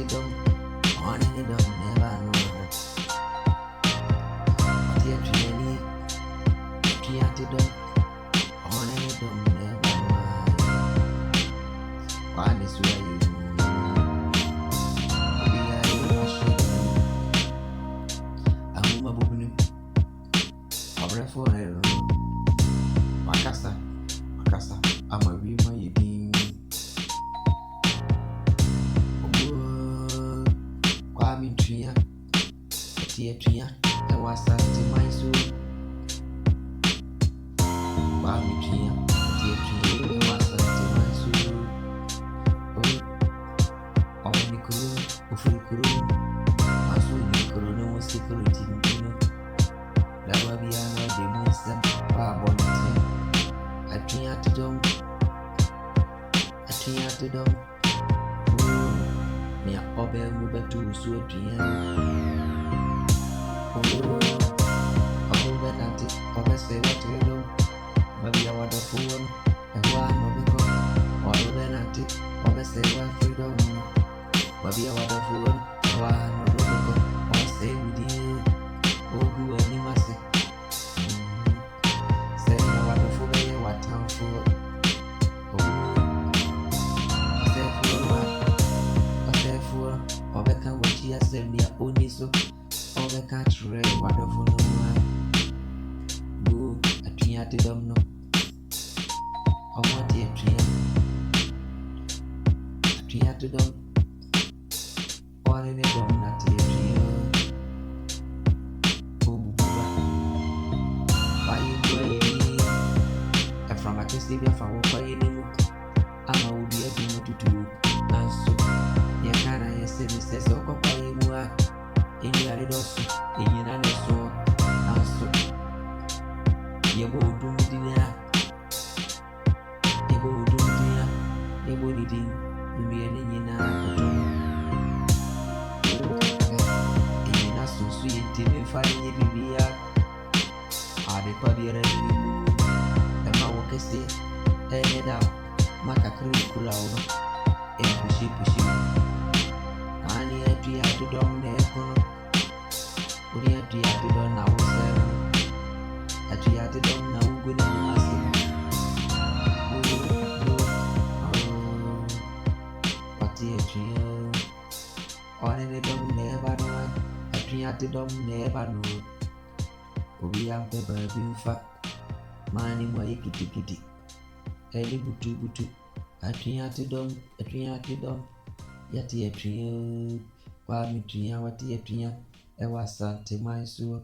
to them, on any dog, never know. Dear Trinity, to them, on any dog, never know. One is where you I'm a booby. I'm a phone. Makasa, I'm a real my being. Kwame Tria, Tia Tria, I was at my soul. Kwame Tria, Tia Tria, I was at my soul. Oh, Nicolo, Ofricolo, I saw Nicolo, no security. That will be another monster, Barbon. I try to them. Me a obey me back to so dream. Over that it, over say what you do. Maybe I want a phone, and one of the call. Over that it, over say what you do. Maybe I want a phone, one of the call. Or say with you, oh, go any mercy. Say I want a phone, what time for. Obeka wachi asemi ya oniso Obeka chure wonderful no Boo atwia te dom no Omoti atwia te dom Ore ne dom na te atwia Obububa Bayi ni From a kesi bia fa wo kwa yeni mu Ama udi ebi mo tutu Nanso Yakana yesemi sese okopa yemua Enyi alidosu, enyi naneso Nanso Yebo udumidina Yebo didi Numiye nenyina kutono Enyi nasunsu yentime fari nye bibia Ade pabiyere nimu Ema wakese Eneda Makakri kula uno Pushi Ani ati atu dom ne kono Uni ati atu dom na usem Ati atu dom na ugu ne mwasi Pati ati yo One ne dom ne bano Ati atu dom ne bano Obi ampe babi mfa Mani mwa kiti Eli butu Ati atu dom Yati etria, Kwame Tria, Wati etria, Ewa Sante Maisua.